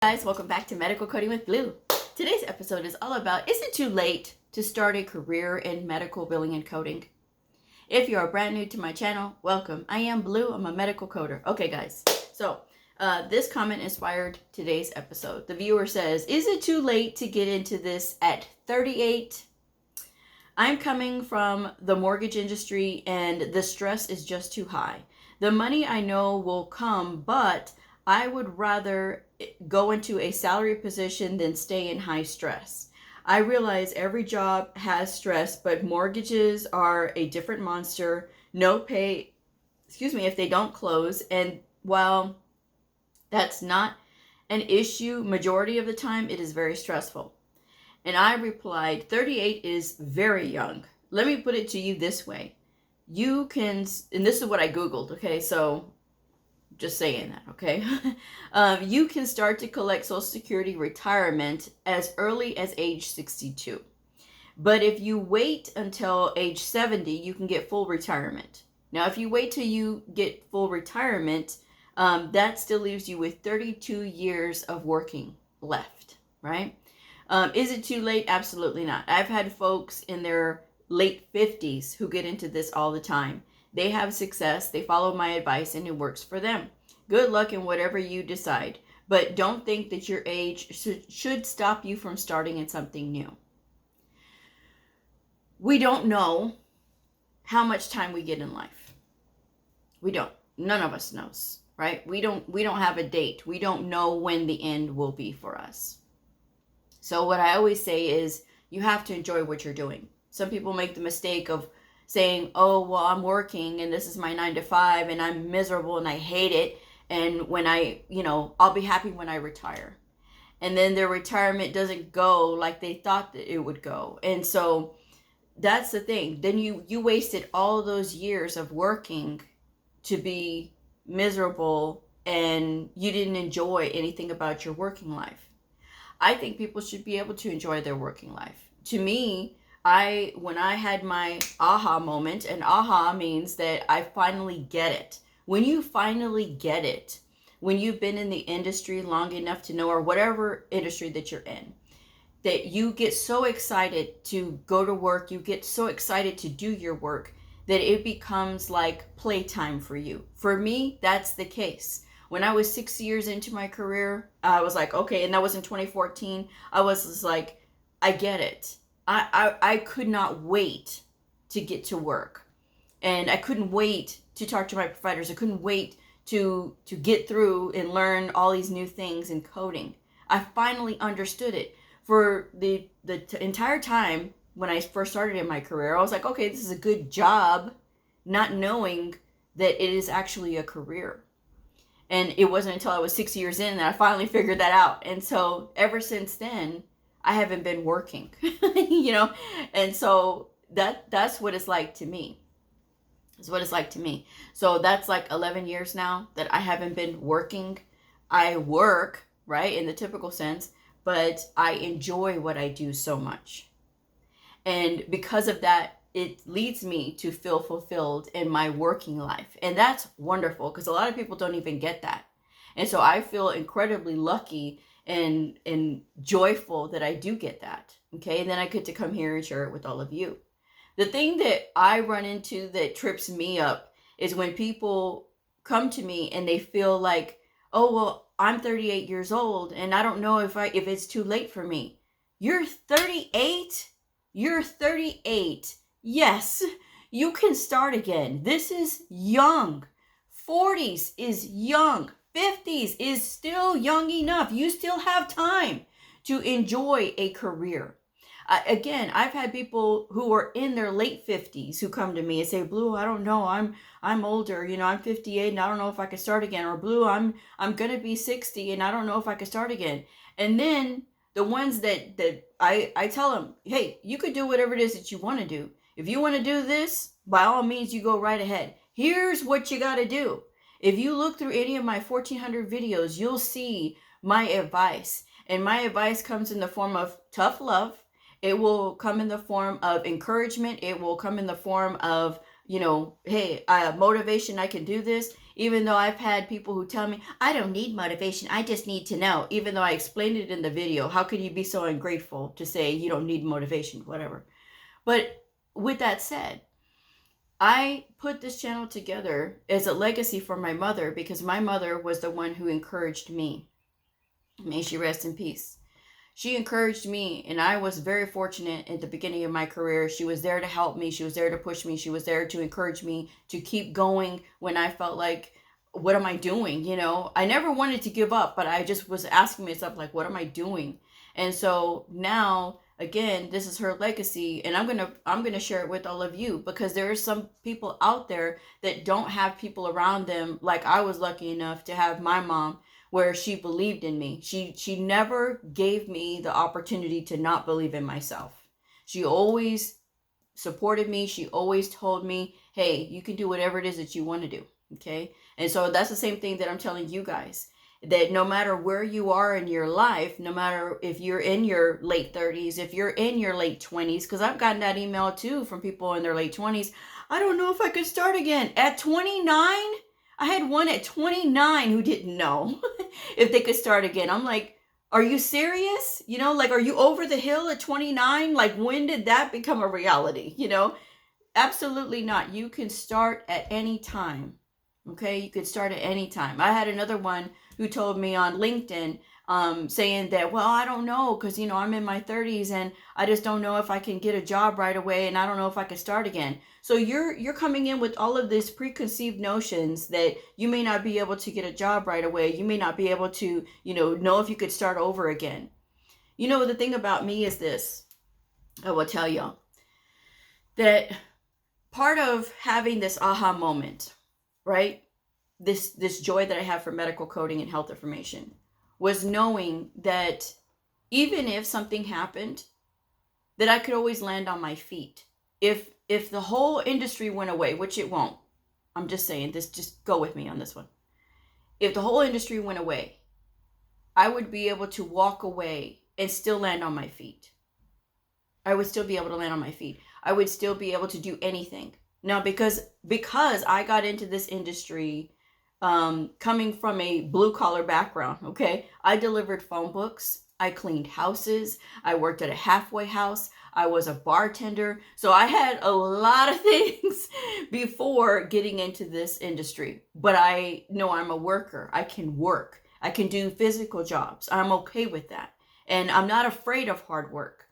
Guys, welcome back to Medical Coding with Blue. Today's episode is all about, is it too late to start a career in medical billing and coding? If you are brand new to my channel, welcome. I am Blue. I'm a medical coder. Okay, guys. So this comment inspired today's episode. The viewer says, is it too late to get into this at 38? I'm coming from the mortgage industry and the stress is just too high. The money I know will come, but I would rather go into a salary position than stay in high stress. I realize every job has stress, but mortgages are a different monster. No pay, if they don't close. And while that's not an issue, majority of the time, it is very stressful. And I replied, 38 is very young. Let me put it to you this way. You can, and this is what I Googled, okay? So just saying that, okay? You can start to collect Social Security retirement as early as age 62. But if you wait until age 70, you can get full retirement. Now, if you wait till you get full retirement, that still leaves you with 32 years of working left, right? Is it too late? Absolutely not. I've had folks in their late 50s who get into this all the time. They have success, they follow my advice, and it works for them. Good luck in whatever you decide, but don't think that your age should stop you from starting in something new. We don't know how much time we get in life. We don't. None of us knows, right? We don't have a date. We don't know when the end will be for us. So what I always say is you have to enjoy what you're doing. Some people make the mistake of saying, oh, well, I'm working and this is my 9 to 5 and I'm miserable and I hate it. And when I'll be happy when I retire. And then their retirement doesn't go like they thought that it would go. And so that's the thing. Then you wasted all those years of working to be miserable and you didn't enjoy anything about your working life. I think people should be able to enjoy their working life. To me, when I had my aha moment, and aha means that I finally get it. When you finally get it, when you've been in the industry long enough to know, or whatever industry that you're in, that you get so excited to go to work, you get so excited to do your work, that it becomes like playtime for you. For me, that's the case. When I was 6 years into my career, I was like, okay, and that was in 2014, I was just like, I get it. I could not wait to get to work. And I couldn't wait to talk to my providers. I couldn't wait to get through and learn all these new things in coding. I finally understood it. For the entire time when I first started in my career, I was like, okay, this is a good job, not knowing that it is actually a career. And it wasn't until I was 6 years in that I finally figured that out. And so ever since then, I haven't been working, and so that's what it's like to me. It's what it's like to me. So that's like 11 years now that I haven't been working. I work, right, in the typical sense, but I enjoy what I do so much. And because of that, it leads me to feel fulfilled in my working life. And that's wonderful because a lot of people don't even get that. And so I feel incredibly lucky and joyful that I do get that. Okay. And then I get to come here and share it with all of you. The thing that I run into that trips me up is when people come to me and they feel like, oh, well, I'm 38 years old and I don't know if it's too late for me. You're 38? You're 38. Yes, you can start again. This is young. 40s is young. 50s is still young enough. You still have time to enjoy a career. Again, I've had people who are in their late 50s who come to me and say, Blue, I don't know, I'm older, I'm 58 and I don't know if I can start again. Or Blue, I'm going to be 60 and I don't know if I can start again. And then the ones that I tell them, hey, you could do whatever it is that you want to do. If you want to do this, by all means, you go right ahead. Here's what you got to do. If you look through any of my 1,400 videos, you'll see my advice. And my advice comes in the form of tough love. It will come in the form of encouragement. It will come in the form of, hey, motivation, I can do this. Even though I've had people who tell me, I don't need motivation, I just need to know. Even though I explained it in the video, how could you be so ungrateful to say you don't need motivation, whatever. But with that said, I put this channel together as a legacy for my mother, because my mother was the one who encouraged me. May she rest in peace. She encouraged me, and I was very fortunate at the beginning of my career. She was there to help me. She was there to push me. She was there to encourage me to keep going when I felt like, what am I doing? You know, I never wanted to give up, but I just was asking myself, like, what am I doing? And so now, again, this is her legacy, and I'm gonna share it with all of you, because there are some people out there that don't have people around them, like I was lucky enough to have my mom, where she believed in me. She never gave me the opportunity to not believe in myself. She always supported me. She always told me, hey, you can do whatever it is that you want to do. Okay. And so that's the same thing that I'm telling you guys, that no matter where you are in your life, no matter if you're in your late 30s, if you're in your late 20s, because I've gotten that email too from people in their late 20s. I don't know if I could start again. At 29, I had one at 29 who didn't know if they could start again. I'm like, are you serious? You know, like, are you over the hill at 29? Like, when did that become a reality? You know, absolutely not. You can start at any time. Okay, you could start at any time. I had another one who told me on LinkedIn, saying that, well, I don't know, because, you know, I'm in my 30s and I just don't know if I can get a job right away, and I don't know if I can start again. So you're coming in with all of these preconceived notions that you may not be able to get a job right away. You may not be able to, you know if you could start over again. You know, the thing about me is this, I will tell y'all, that part of having this aha moment, right? This joy that I have for medical coding and health information was knowing that even if something happened, that I could always land on my feet. If the whole industry went away, which it won't, I'm just saying this, just go with me on this one. If the whole industry went away, I would be able to walk away and still land on my feet. I would still be able to land on my feet. I would still be able to do anything. Now, because I got into this industry coming from a blue collar background, okay? I delivered phone books. I cleaned houses. I worked at a halfway house. I was a bartender. So I had a lot of things before getting into this industry. But I know I'm a worker. I can work. I can do physical jobs. I'm okay with that. And I'm not afraid of hard work.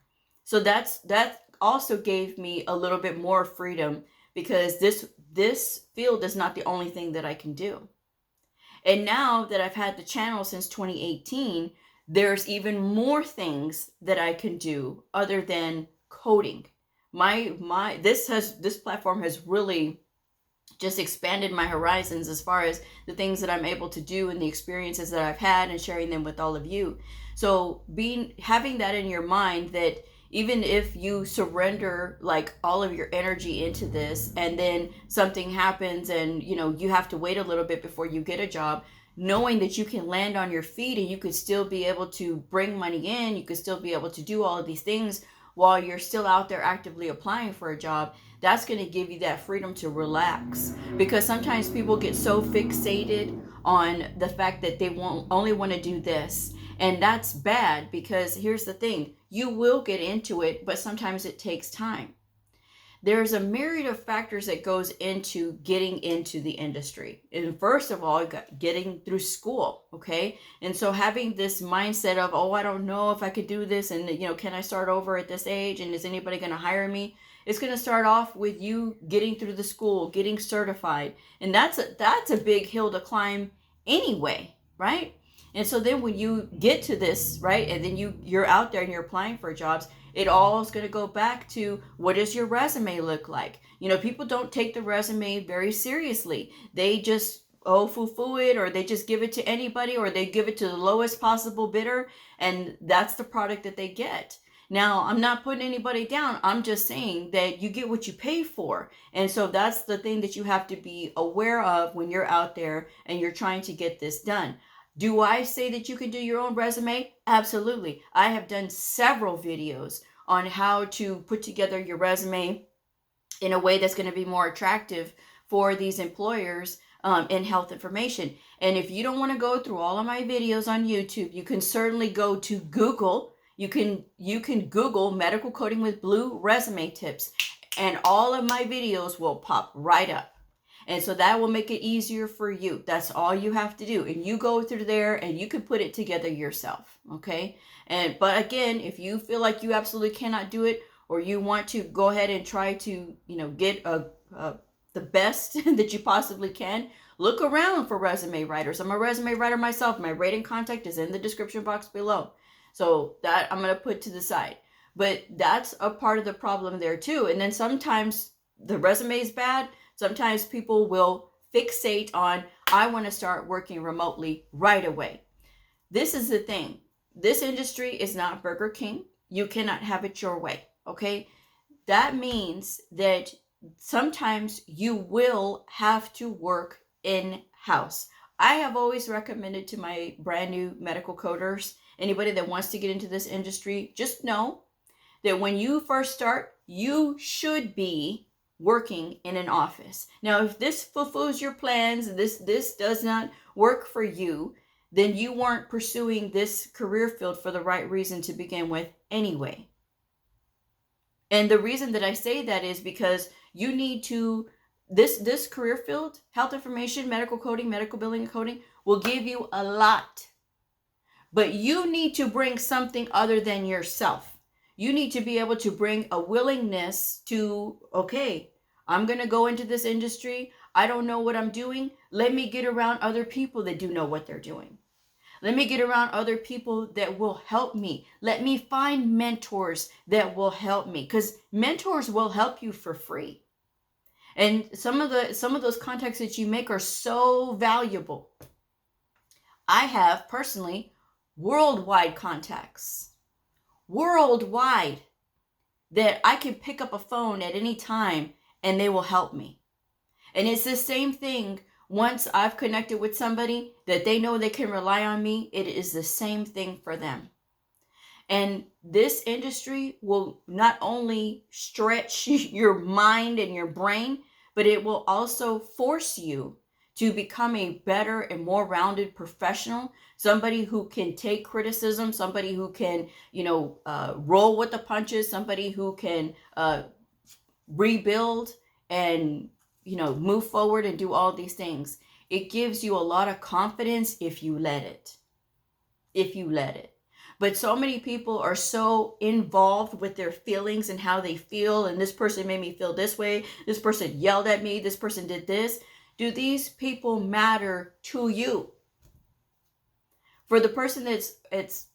So that also gave me a little bit more freedom, because this field is not the only thing that I can do. And now that I've had the channel since 2018, there's even more things that I can do other than coding. This platform has really just expanded my horizons as far as the things that I'm able to do and the experiences that I've had, and sharing them with all of you. So having that in your mind, that even if you surrender like all of your energy into this, and then something happens and you have to wait a little bit before you get a job, knowing that you can land on your feet and you could still be able to bring money in, you could still be able to do all of these things while you're still out there actively applying for a job, that's going to give you that freedom to relax. Because sometimes people get so fixated on the fact that they only want to do this. And that's bad, because here's the thing, you will get into it, but sometimes it takes time. There's a myriad of factors that goes into getting into the industry. And first of all, getting through school, okay? And so having this mindset of, oh, I don't know if I could do this, and can I start over at this age, and is anybody going to hire me? It's going to start off with you getting through the school, getting certified. And that's a big hill to climb anyway, right? And so then when you get to this, right, and then you're out there and you're applying for jobs, it all is going to go back to, what does your resume look like? People don't take the resume very seriously. They just foo-foo it, or they just give it to anybody, or they give it to the lowest possible bidder, and that's the product that they get. Now, I'm not putting anybody down. I'm just saying that you get what you pay for. And so that's the thing that you have to be aware of when you're out there and you're trying to get this done. Do I say that you can do your own resume? Absolutely. I have done several videos on how to put together your resume in a way that's going to be more attractive for these employers, in health information. And if you don't want to go through all of my videos on YouTube, you can certainly go to Google. You can Google medical coding with blue resume tips, and all of my videos will pop right up. And so that will make it easier for you. That's all you have to do. And you go through there and you can put it together yourself. Okay. But again, if you feel like you absolutely cannot do it, or you want to go ahead and try to, get the best that you possibly can, look around for resume writers. I'm a resume writer myself. My rate and contact is in the description box below. So that I'm going to put to the side. But that's a part of the problem there too. And then sometimes the resume is bad. Sometimes people will fixate on, I want to start working remotely right away. This is the thing. This industry is not Burger King. You cannot have it your way. Okay. That means that sometimes you will have to work in-house. I have always recommended to my brand new medical coders, anybody that wants to get into this industry, just know that when you first start, you should be working in an office. Now, if this fulfills your plans, this does not work for you, then you weren't pursuing this career field for the right reason to begin with anyway. And the reason that I say that is because you need to, this career field, health information, medical coding, medical billing and coding, will give you a lot. But you need to bring something other than yourself. You need to be able to bring a willingness to, okay, I'm going to go into this industry. I don't know what I'm doing. Let me get around other people that do know what they're doing. Let me get around other people that will help me. Let me find mentors that will help me, because mentors will help you for free. And some of those contacts that you make are so valuable. I have personally worldwide contacts. Worldwide, that I can pick up a phone at any time and they will help me. And it's the same thing once I've connected with somebody that they know they can rely on me. It is the same thing for them. And this industry will not only stretch your mind and your brain, but it will also force you to become a better and more rounded professional, somebody who can take criticism, somebody who can, roll with the punches, somebody who can rebuild and, move forward and do all these things. It gives you a lot of confidence if you let it. If you let it. But so many people are so involved with their feelings and how they feel. And this person made me feel this way. This person yelled at me. This person did this. Do these people matter to you? For the person that's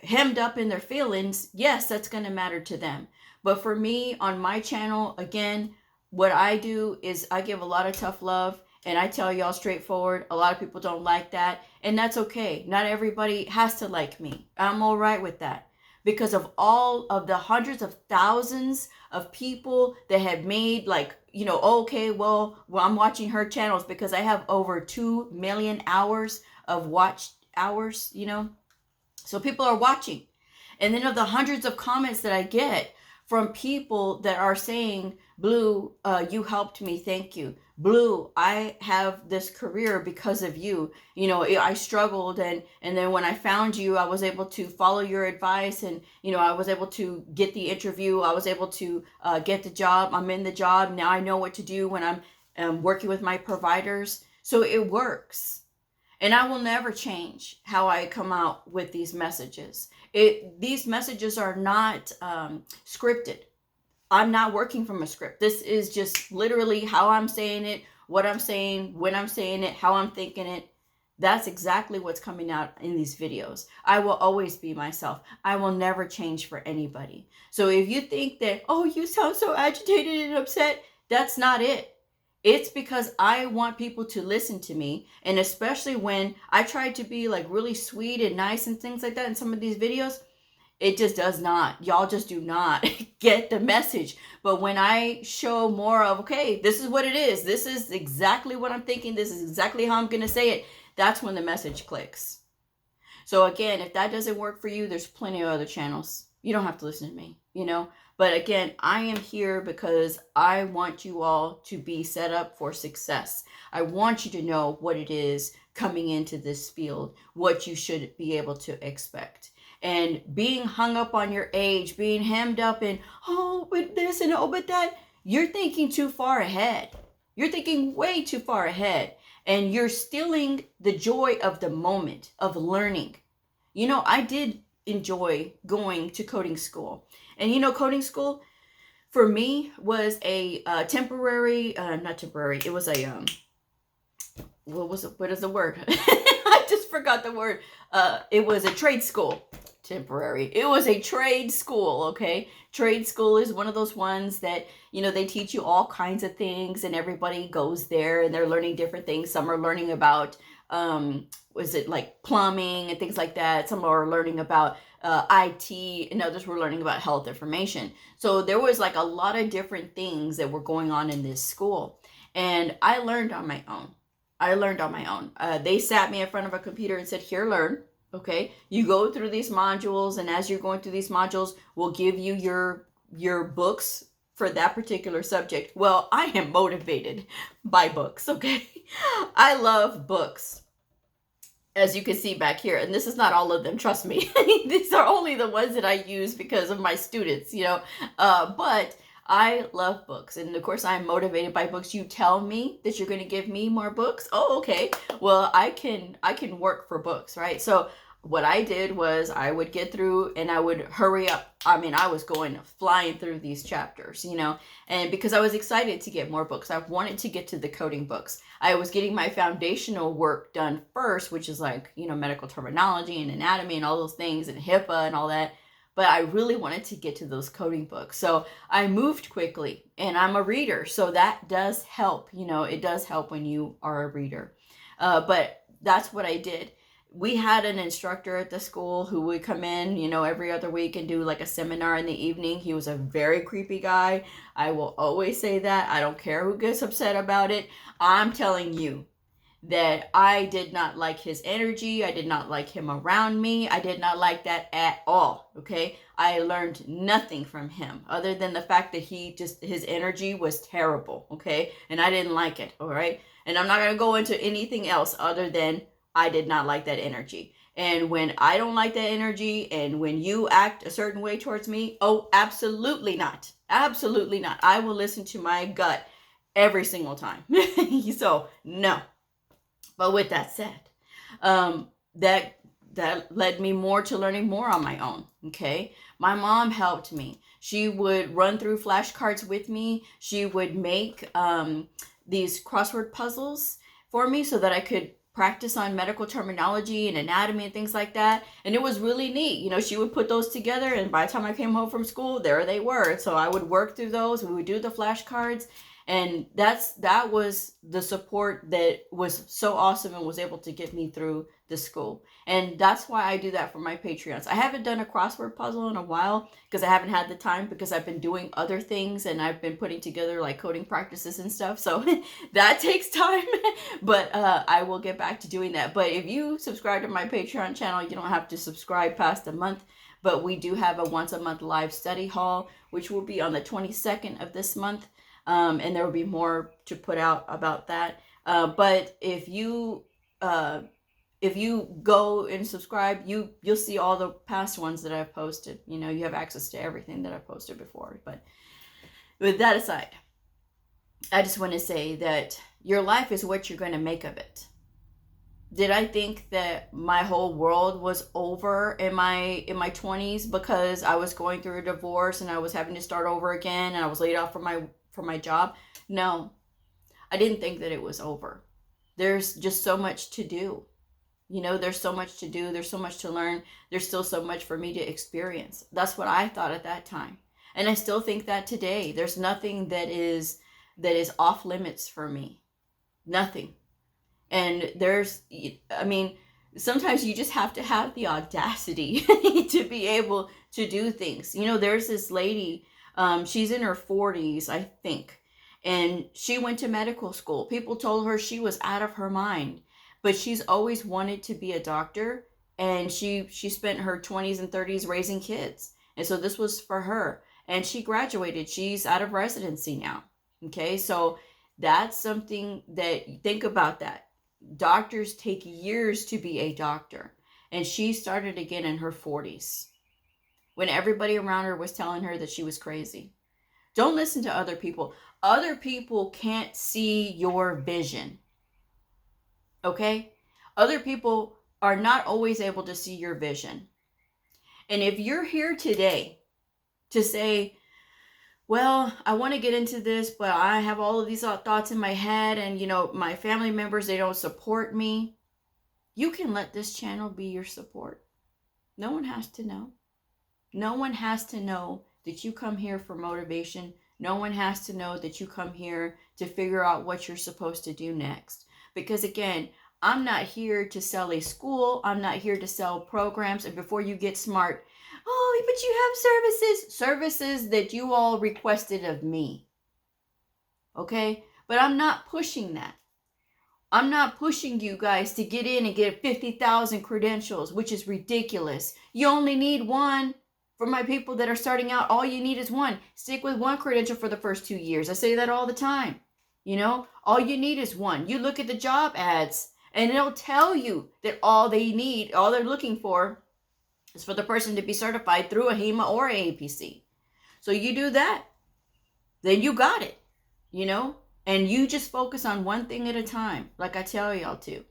hemmed up in their feelings, yes, that's going to matter to them. But for me on my channel, again, what I do is I give a lot of tough love, and I tell y'all straightforward. A lot of people don't like that, and that's okay. Not everybody has to like me. I'm all right with that, because of all of the hundreds of thousands of people that have made okay, well, I'm watching her channels because I have over 2 million hours of watch hours, so people are watching. And then of the hundreds of comments that I get from people that are saying, Blue, you helped me, thank you. Blue, I have this career because of you. I struggled, and then when I found you, I was able to follow your advice, and I was able to get the interview. I was able to get the job. I'm in the job now. I know what to do when I'm working with my providers. So it works. And I will never change how I come out with these messages. These messages are not scripted. I'm not working from a script. This is just literally how I'm saying it, what I'm saying, when I'm saying it, how I'm thinking it. That's exactly what's coming out in these videos. I will always be myself. I will never change for anybody. So if you think that, oh, you sound so agitated and upset, that's not it. It's because I want people to listen to me. And especially when I try to be really sweet and nice and things like that in some of these videos, it just does not. Y'all just do not get the message. But when I show more of, okay, this is what it is. This is exactly what I'm thinking. This is exactly how I'm going to say it. That's when the message clicks. So again, if that doesn't work for you, there's plenty of other channels. You don't have to listen to me, But again, I am here because I want you all to be set up for success. I want you to know what it is coming into this field, what you should be able to expect. And being hung up on your age, being hemmed up in, oh, but this and oh, but that, you're thinking too far ahead. You're thinking way too far ahead. And you're stealing the joy of the moment of learning. You know, I did enjoy going to coding school. And you know, coding school for me was a not temporary, it was a, what is the word? I just forgot the word. It was a trade school. Temporary. It was a trade school, okay? Trade school is one of those ones that, you know, they teach you all kinds of things and everybody goes there and they're learning different things. Some are learning about, was it like plumbing and things like that? Some are learning about IT and others were learning about health information. So there was like a lot of different things that were going on in this school. And I learned on my own. They sat me in front of a computer and said, here, learn. Okay, you go through these modules, and as you're going through these modules, we'll give you your books for that particular subject. Well, I am motivated by books, okay? I love books, as you can see back here. And this is not all of them, trust me. These are only the ones that I use because of my students, you know. But I love books. And of course, I'm motivated by books. You tell me that you're going to give me more books. Oh, okay. Well, I can work for books, right? So what I did was I would get through and I would hurry up. I mean, I was going flying through these chapters, you know, and because I was excited to get more books. I wanted to get to the coding books. I was getting my foundational work done first, which is like, you know, medical terminology and anatomy and all those things and HIPAA and all that. But I really wanted to get to those coding books. So I moved quickly, and I'm a reader. So that does help. You know, it does help when you are a reader. But that's what I did. We had an instructor at the school who would come in, you know, every other week and do like a seminar in the evening. He was a very creepy guy. I will always say that. I don't care who gets upset about it. I'm telling you that I did not like his energy. I did not like him around me. I did not like that at all. Okay. I learned nothing from him other than the fact that his energy was terrible. Okay. And I didn't like it. All right. And I'm not going to go into anything else other than I did not like that energy. And when I don't like that energy and when you act a certain way towards me, oh, absolutely not. Absolutely not. I will listen to my gut every single time. So no. But with that said, that led me more to learning more on my own. Okay. My mom helped me. She would run through flashcards with me. She would make these crossword puzzles for me so that I could practice on medical terminology and anatomy and things like that. And it was really neat. You know, she would put those together, and by the time I came home from school, there they were. So I would work through those. We would do the flashcards. And that was the support that was so awesome and was able to get me through the school. And that's why I do that for my Patreons. I haven't done a crossword puzzle in a while because I haven't had the time, because I've been doing other things and I've been putting together like coding practices and stuff. So that takes time, but I will get back to doing that. But if you subscribe to my Patreon channel, you don't have to subscribe past a month. But we do have a once a month live study hall, which will be on the 22nd of this month. And there will be more to put out about that. But if you go and subscribe, you'll see all the past ones that I've posted. You know, you have access to everything that I've posted before. But with that aside, I just want to say that your life is what you're going to make of it. Did I think that my whole world was over in my 20s because I was going through a divorce and I was having to start over again and I was laid off from my job? No, I didn't think that it was over. There's just so much to do. You know, there's so much to do. There's so much to learn. There's still so much for me to experience. That's what I thought at that time. And I still think that today. There's nothing that is off limits for me. Nothing. And sometimes you just have to have the audacity to be able to do things. You know, there's this lady, she's in her 40s, I think, and she went to medical school. People told her she was out of her mind, but she's always wanted to be a doctor, and she spent her 20s and 30s raising kids. And so this was for her. and she graduated. She's out of residency now. Okay, so that's something that, think about that. Doctors take years to be a doctor, and she started again in her 40s when everybody around her was telling her that she was crazy. Don't listen to other people. Other people can't see your vision. Okay? Other people are not always able to see your vision. And if you're here today to say, well, I want to get into this, but I have all of these thoughts in my head, and my family members, they don't support me. You can let this channel be your support. No one has to know. No one has to know that you come here for motivation. No one has to know that you come here to figure out what you're supposed to do next. Because again, I'm not here to sell a school. I'm not here to sell programs. And before you get smart, oh, but you have services that you all requested of me. Okay? But I'm not pushing that. I'm not pushing you guys to get in and get 50,000 credentials, which is ridiculous. You only need one. For my people that are starting out, all you need is one. Stick with one credential for the first 2 years. I say that all the time. All you need is one. You look at the job ads, and it'll tell you that all they're looking for is for the person to be certified through a HEMA or a APC. So you do that, then you got it, and you just focus on one thing at a time, like I tell y'all to.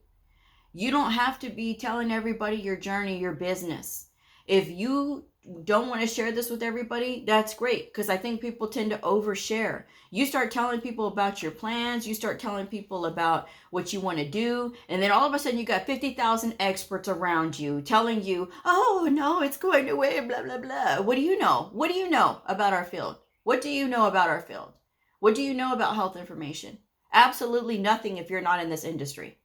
You don't have to be telling everybody your journey, your business. If you don't want to share this with everybody, that's great, because I think people tend to overshare. You start telling people about your plans, you start telling people about what you want to do, and then all of a sudden you got 50,000 experts around you telling you, oh no, it's going away, blah blah blah. What do you know? What do you know about our field? What do you know about our field? What do you know about health information? Absolutely nothing if you're not in this industry.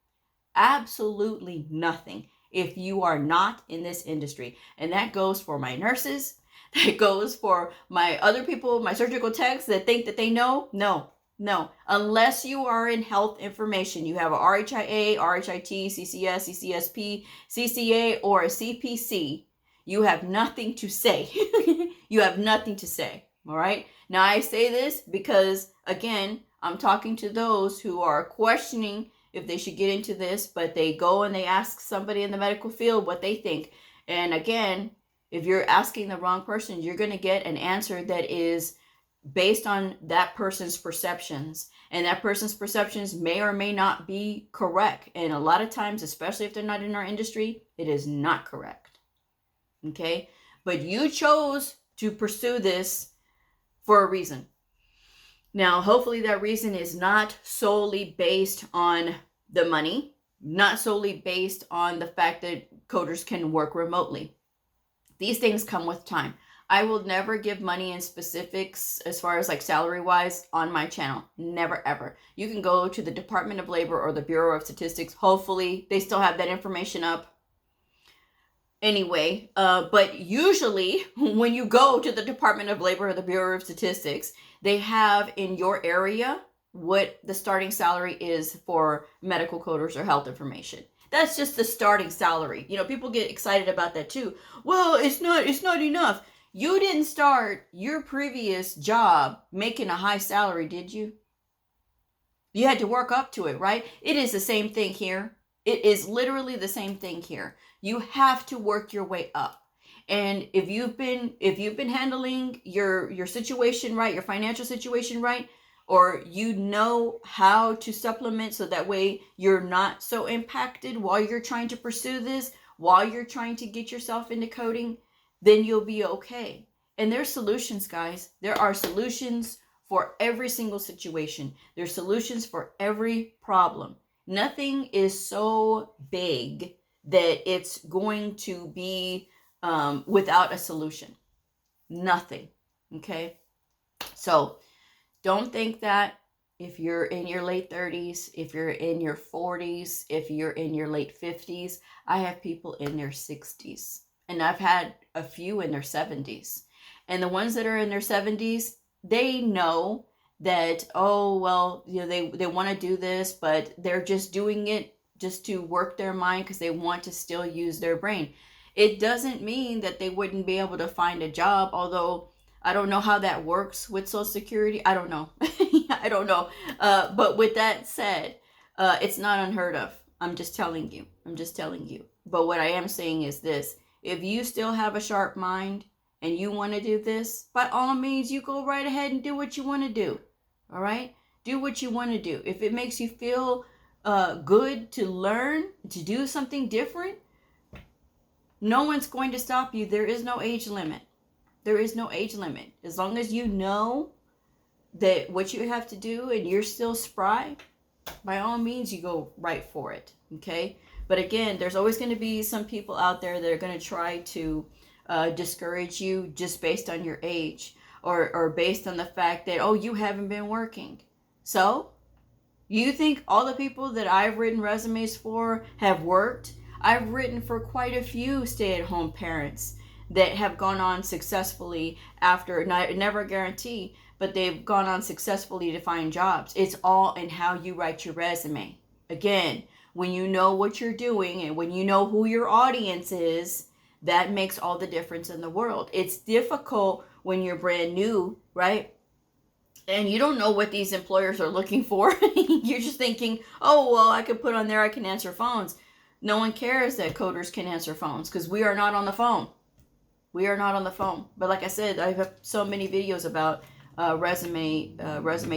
Absolutely nothing if you are not in this industry. And that goes for my nurses. That goes for my other people, my surgical techs that think that they know. No. Unless you are in health information, you have a RHIA, RHIT, CCS, CCSP, CCA, or a CPC, you have nothing to say. You have nothing to say. All right. Now I say this because, again, I'm talking to those who are questioning if they should get into this, but they go and they ask somebody in the medical field what they think. And again, if you're asking the wrong person, you're going to get an answer that is based on that person's perceptions. And that person's perceptions may or may not be correct. And a lot of times, especially if they're not in our industry, it is not correct. Okay? But you chose to pursue this for a reason. Now, hopefully that reason is not solely based on the money, not solely based on the fact that coders can work remotely. These things come with time. I will never give money in specifics as far as like salary wise on my channel. Never, ever. You can go to the Department of Labor or the Bureau of Statistics. Hopefully they still have that information up. Anyway, but usually when you go to the Department of Labor or the Bureau of Statistics, they have in your area what the starting salary is for medical coders or health information. That's just the starting salary. People get excited about that too. Well, it's not enough. You didn't start your previous job making a high salary, did you? You had to work up to it, right? It is the same thing here. It is literally the same thing here. You have to work your way up. And if you've been handling your situation right, your financial situation right, or you know how to supplement so that way you're not so impacted while you're trying to pursue this, while you're trying to get yourself into coding, then you'll be okay. And there's solutions, guys. There are solutions for every single situation. There's solutions for every problem. Nothing is so big that it's going to be without a solution. Nothing. Okay? So don't think that if you're in your late 30s, if you're in your 40s, if you're in your late 50s, I have people in their 60s. And I've had a few in their 70s. And the ones that are in their 70s, they know that, oh, well, they want to do this, but they're just doing it just to work their mind because they want to still use their brain. It doesn't mean that they wouldn't be able to find a job, although I don't know how that works with Social Security. I don't know. I don't know. But with that said, it's not unheard of. I'm just telling you. I'm just telling you. But what I am saying is this. If you still have a sharp mind and you want to do this, by all means, you go right ahead and do what you want to do. All right? Do what you want to do. If it makes you feel good to learn, to do something different, no one's going to stop you. There is no age limit. There is no age limit. As long as you know that what you have to do and you're still spry, by all means, you go right for it. Okay? But again, there's always going to be some people out there that are going to try to discourage you just based on your age or based on the fact that, oh, you haven't been working. So, you think all the people that I've written resumes for have worked? I've written for quite a few stay-at-home parents that have gone on successfully after, never a guarantee, but they've gone on successfully to find jobs. It's all in how you write your resume. Again, when you know what you're doing and when you know who your audience is, that makes all the difference in the world. It's difficult when you're brand new, right? And you don't know what these employers are looking for. You're just thinking, oh, well, I could put on there I can answer phones. No one cares that coders can answer phones because we are not on the phone. We are not on the phone. But like I said, I have so many videos about resume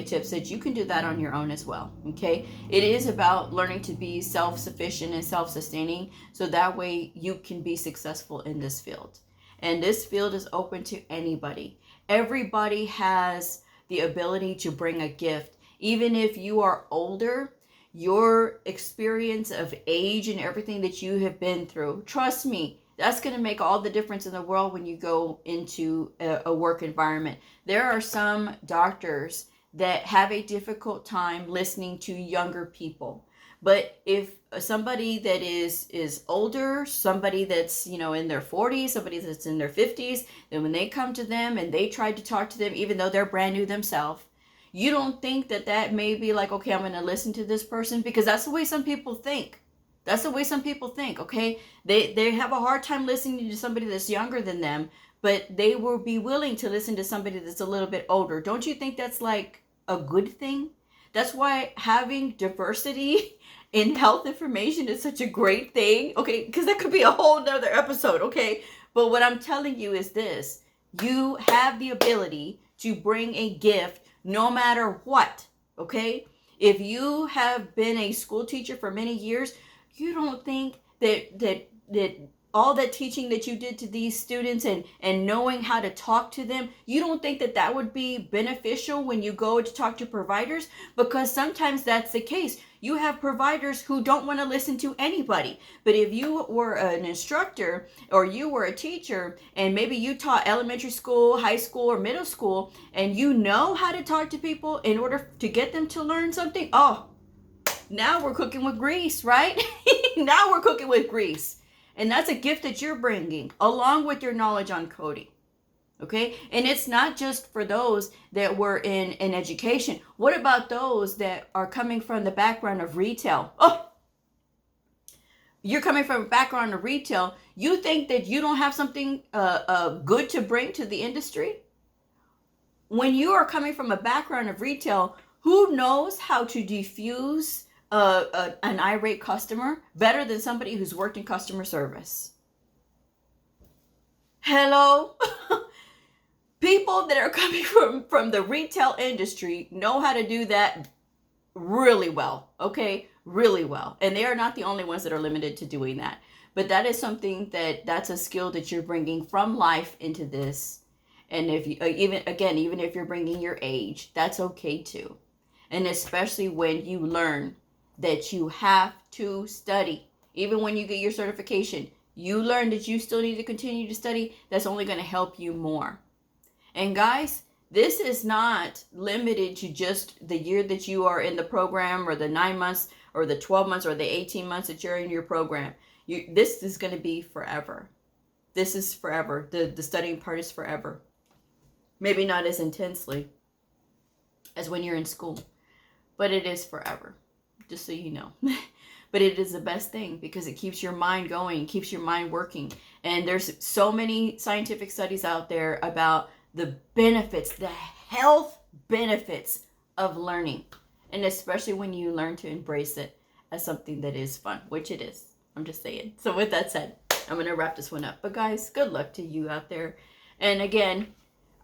tips that you can do that on your own as well. Okay, it is about learning to be self-sufficient and self-sustaining, so that way you can be successful in this field. And this field is open to anybody. Everybody has the ability to bring a gift. Even if you are older, your experience of age and everything that you have been through, trust me, that's going to make all the difference in the world when you go into a work environment. There are some doctors that have a difficult time listening to younger people. But if somebody that is older, somebody that's, in their 40s, somebody that's in their 50s, then when they come to them and they try to talk to them, even though they're brand new themselves, you don't think that may be like, okay, I'm going to listen to this person, because that's the way some people think. That's the way some people think, okay? They have a hard time listening to somebody that's younger than them, but they will be willing to listen to somebody that's a little bit older. Don't you think that's like a good thing? That's why having diversity in health information is such a great thing, okay? Because that could be a whole nother episode, okay? But what I'm telling you is this. You have the ability to bring a gift no matter what, okay? If you have been a school teacher for many years, you don't think that all that teaching that you did to these students and knowing how to talk to them, you don't think that would be beneficial when you go to talk to providers? Because sometimes that's the case. You have providers who don't want to listen to anybody. But if you were an instructor or you were a teacher and maybe you taught elementary school, high school, or middle school, and you know how to talk to people in order to get them to learn something, oh, now we're cooking with grease, right? Now we're cooking with grease. And that's a gift that you're bringing along with your knowledge on coding. Okay? And it's not just for those that were in education. What about those that are coming from the background of retail? Oh, you're coming from a background of retail. You think that you don't have something good to bring to the industry? When you are coming from a background of retail, who knows how to diffuse an irate customer better than somebody who's worked in customer service? Hello? People that are coming from the retail industry know how to do that really well, okay? Really well. And they are not the only ones that are limited to doing that. But that is something that's a skill that you're bringing from life into this. And if you, even if you're bringing your age, that's okay too. And especially when you learn that you have to study. Even when you get your certification, you learn that you still need to continue to study. That's only going to help you more. And guys, this is not limited to just the year that you are in the program, or the 9 months, or the 12 months, or the 18 months that you're in your program. This is going to be forever. This is forever. The studying part is forever. Maybe not as intensely as when you're in school, but it is forever, just so you know. But it is the best thing because it keeps your mind going, keeps your mind working. And there's so many scientific studies out there about the benefits, the health benefits of learning. And especially when you learn to embrace it as something that is fun, which it is. I'm just saying. So with that said, I'm going to wrap this one up. But guys, good luck to you out there. And again,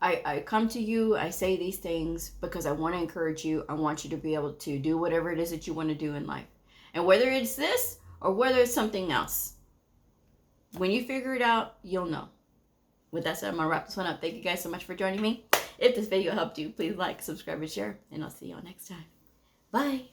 I come to you, I say these things because I want to encourage you. I want you to be able to do whatever it is that you want to do in life. And whether it's this or whether it's something else, when you figure it out, you'll know. With that said, I'm going to wrap this one up. Thank you guys so much for joining me. If this video helped you, please like, subscribe, and share. And I'll see y'all next time. Bye.